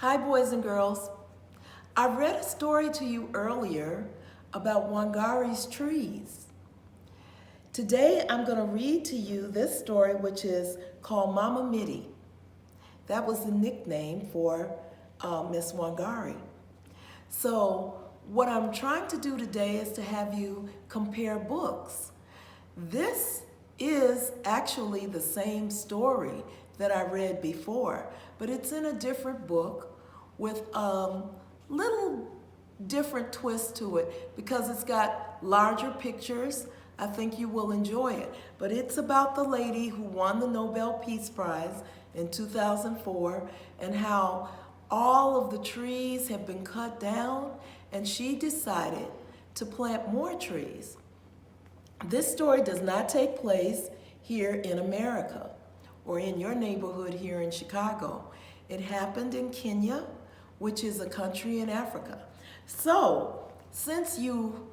Hi, boys and girls. I read a story to you earlier about Wangari's trees. Today, I'm going to read to you this story, which is called Mama Miti. That was the nickname for Miss Wangari. So, what I'm trying to do today is to have you compare books. This is actually the same story that I read before, but it's in a different book with little different twist to it because it's got larger pictures. I think you will enjoy it. But it's about the lady who won the Nobel Peace Prize in 2004 and how all of the trees have been cut down and she decided to plant more trees. This story does not take place here in America or in your neighborhood here in Chicago. It happened in Kenya, which is a country in Africa. So, since you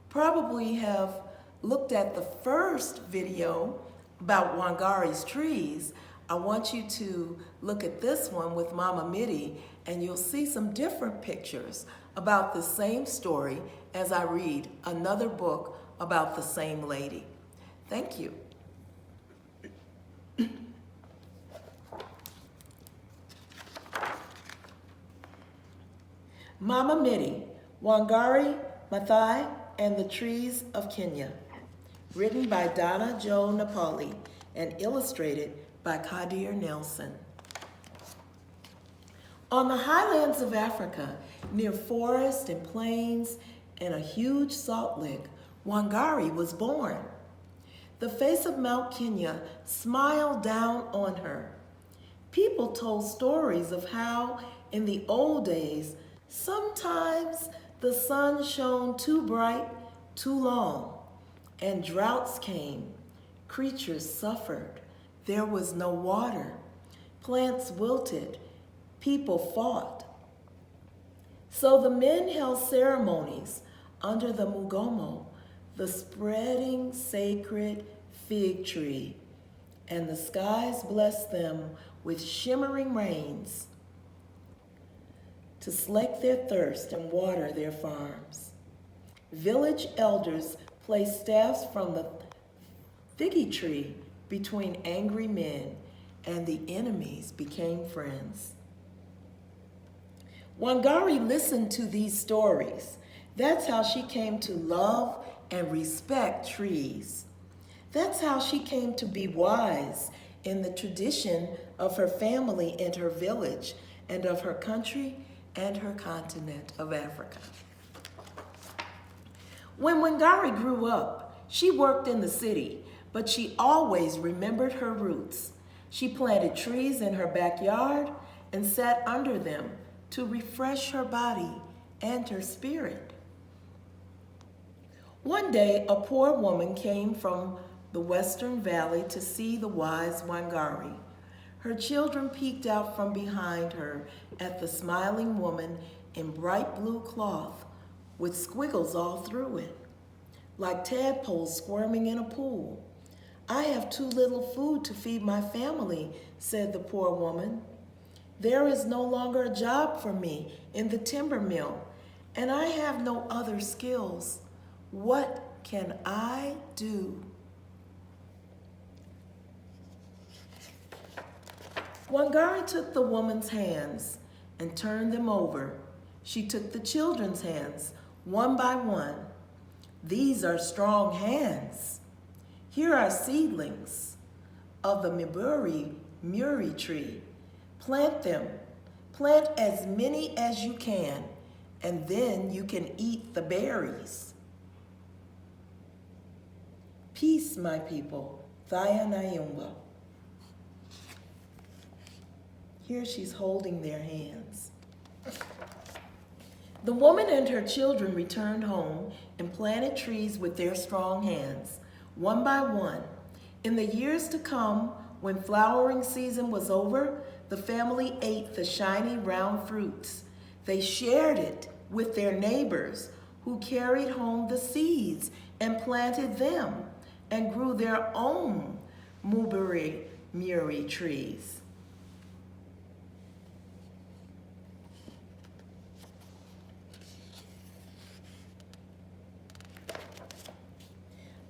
probably have looked at the first video about Wangari's trees, I want you to look at this one with Mama Miti, and you'll see some different pictures about the same story as I read another book about the same lady. Thank you. Mama Miti, Wangari Maathai and the Trees of Kenya. Written by Donna Jo Napoli and illustrated by Kadir Nelson. On the highlands of Africa, near forests and plains and a huge salt lick, Wangari was born. The face of Mount Kenya smiled down on her. People told stories of how, in the old days, sometimes the sun shone too bright, too long, and droughts came. Creatures suffered. There was no water. Plants wilted. People fought. So the men held ceremonies under the mugomo, the spreading sacred fig tree, and the skies blessed them with shimmering rains to slake their thirst and water their farms. Village elders placed staffs from the fig tree between angry men, and the enemies became friends. Wangari listened to these stories. That's how she came to love and respect trees. That's how she came to be wise in the tradition of her family and her village, and of her country and her continent of Africa. When Wangari grew up, she worked in the city, but she always remembered her roots. She planted trees in her backyard and sat under them to refresh her body and her spirit. One day, a poor woman came from the Western Valley to see the wise Wangari. Her children peeked out from behind her at the smiling woman in bright blue cloth with squiggles all through it, like tadpoles squirming in a pool. "I have too little food to feed my family," said the poor woman. "There is no longer a job for me in the timber mill, and I have no other skills. What can I do?" Wangari took the woman's hands and turned them over. She took the children's hands, one by one. "These are strong hands. Here are seedlings of the muri tree. Plant them. Plant as many as you can, and then you can eat the berries." Peace, my people. Thaya Nayumba. Here she's holding their hands. The woman and her children returned home and planted trees with their strong hands, one by one. In the years to come, when flowering season was over, the family ate the shiny round fruits. They shared it with their neighbors who carried home the seeds and planted them and grew their own muri trees.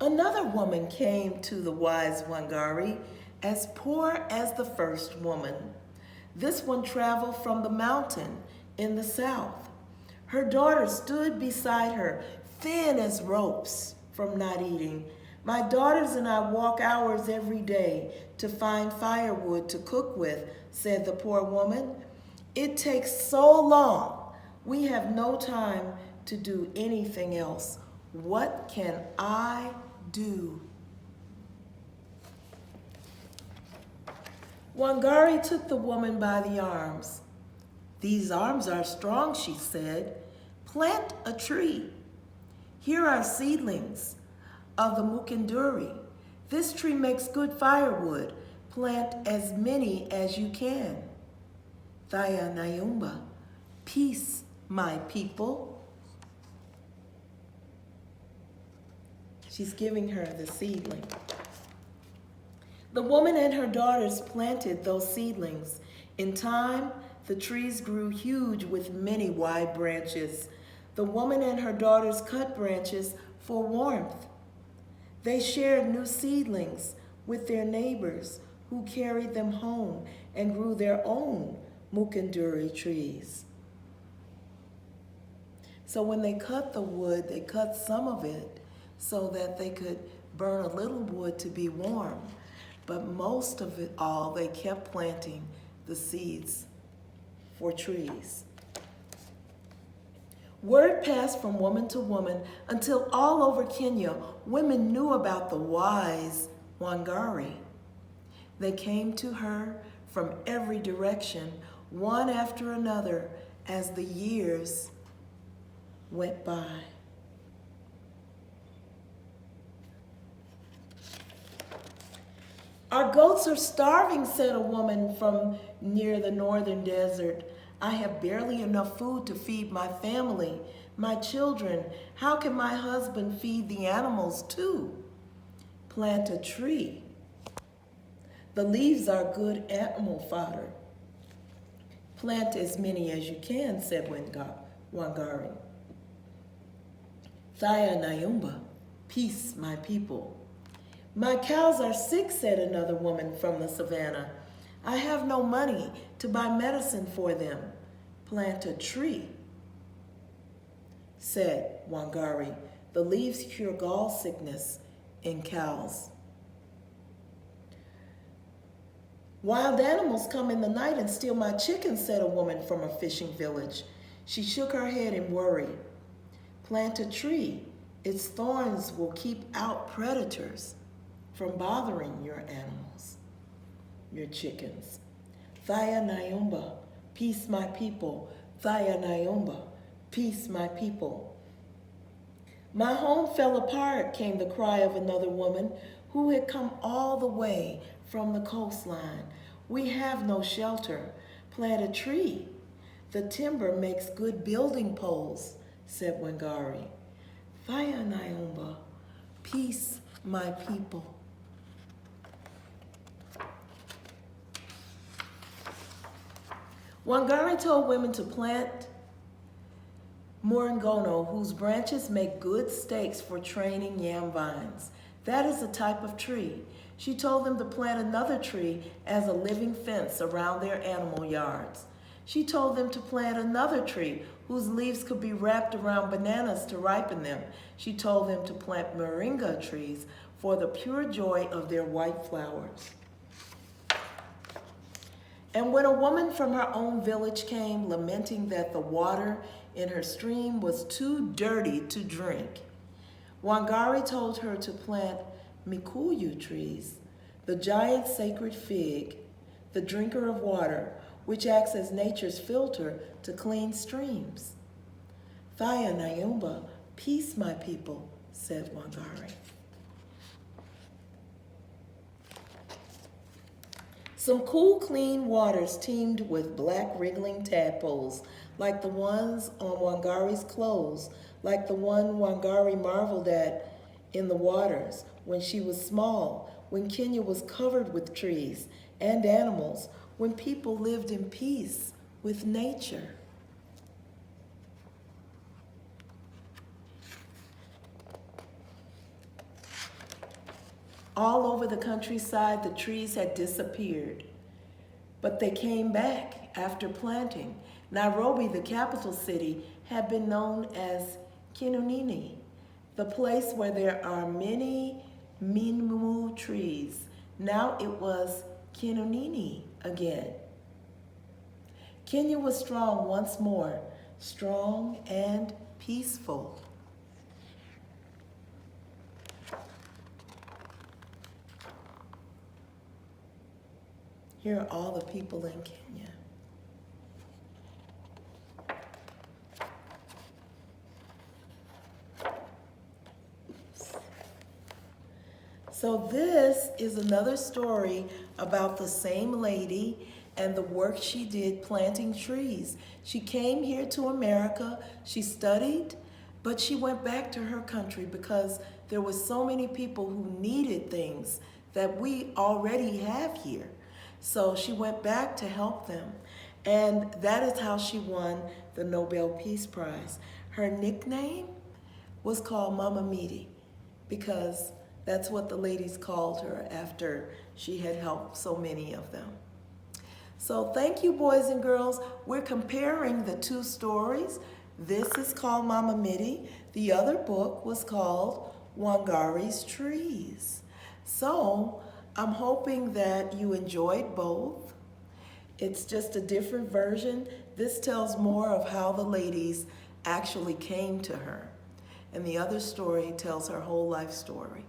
Another woman came to the wise Wangari, as poor as the first woman. This one traveled from the mountain in the south. Her daughter stood beside her, thin as ropes from not eating. My daughters and I walk hours every day to find firewood to cook with, said the poor woman. It takes so long. We have no time to do anything else. What can I do? Wangari took the woman by the arms. These arms are strong, she said. Plant a tree. Here are seedlings of the mukunduri. This tree makes good firewood. Plant as many as you can. Thaya Nayumba, peace, my people. She's giving her the seedling. The woman and her daughters planted those seedlings. In time, the trees grew huge with many wide branches. The woman and her daughters cut branches for warmth. They shared new seedlings with their neighbors who carried them home and grew their own mukunduri trees. So when they cut the wood, they cut some of it so that they could burn a little wood to be warm. But most of it all, they kept planting the seeds for trees. Word passed from woman to woman until all over Kenya, women knew about the wise Wangari. They came to her from every direction, one after another, as the years went by. Our goats are starving, said a woman from near the northern desert. I have barely enough food to feed my family, my children. How can my husband feed the animals too? Plant a tree. The leaves are good animal fodder. Plant as many as you can, said Wangari. Thaya Nayumba, peace, my people. My cows are sick, said another woman from the savannah. I have no money to buy medicine for them. Plant a tree, said Wangari. The leaves cure gall sickness in cows. Wild animals come in the night and steal my chickens, said a woman from a fishing village. She shook her head in worry. Plant a tree. Its thorns will keep out predators from bothering your animals, your chickens. Thaya Nayumba, peace my people. Thaya Nayumba, peace my people. My home fell apart, came the cry of another woman who had come all the way from the coastline. We have no shelter. Plant a tree. The timber makes good building poles, said Wangari. Thaya Nayumba, peace my people. Wangari told women to plant Muringono, whose branches make good stakes for training yam vines. That is a type of tree. She told them to plant another tree as a living fence around their animal yards. She told them to plant another tree whose leaves could be wrapped around bananas to ripen them. She told them to plant moringa trees for the pure joy of their white flowers. And when a woman from her own village came, lamenting that the water in her stream was too dirty to drink, Wangari told her to plant mikuyu trees, the giant sacred fig, the drinker of water, which acts as nature's filter to clean streams. Thaya Nayumba, peace my people, said Wangari. Some cool, clean waters teemed with black wriggling tadpoles, like the ones on Wangari's clothes, like the one Wangari marveled at in the waters when she was small, when Kenya was covered with trees and animals, when people lived in peace with nature. All over the countryside, the trees had disappeared, but they came back after planting. Nairobi, the capital city, had been known as Kinunini, the place where there are many Minmu trees. Now it was Kinunini again. Kenya was strong once more, strong and peaceful. Here are all the people in Kenya. So this is another story about the same lady and the work she did planting trees. She came here to America, she studied, but she went back to her country because there were so many people who needed things that we already have here. So she went back to help them. And that is how she won the Nobel Peace Prize. Her nickname was called Mama Miti because that's what the ladies called her after she had helped so many of them. So thank you, boys and girls. We're comparing the two stories. This is called Mama Miti. The other book was called Wangari's Trees. So I'm hoping that you enjoyed both. It's just a different version. This tells more of how the ladies actually came to her. And the other story tells her whole life story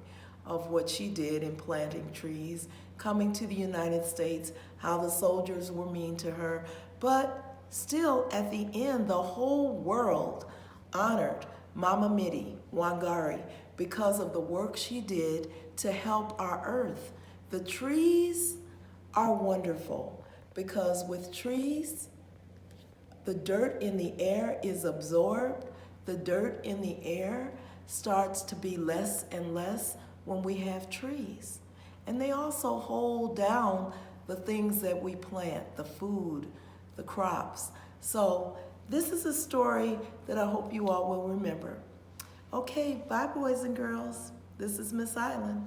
of what she did in planting trees, coming to the United States, how the soldiers were mean to her. But still, at the end, the whole world honored Mama Miti Wangari because of the work she did to help our earth. The trees are wonderful because with trees, the dirt in the air is absorbed. The dirt in the air starts to be less and less when we have trees. And they also hold down the things that we plant, the food, the crops. So this is a story that I hope you all will remember. Okay, bye boys and girls. This is Miss Island.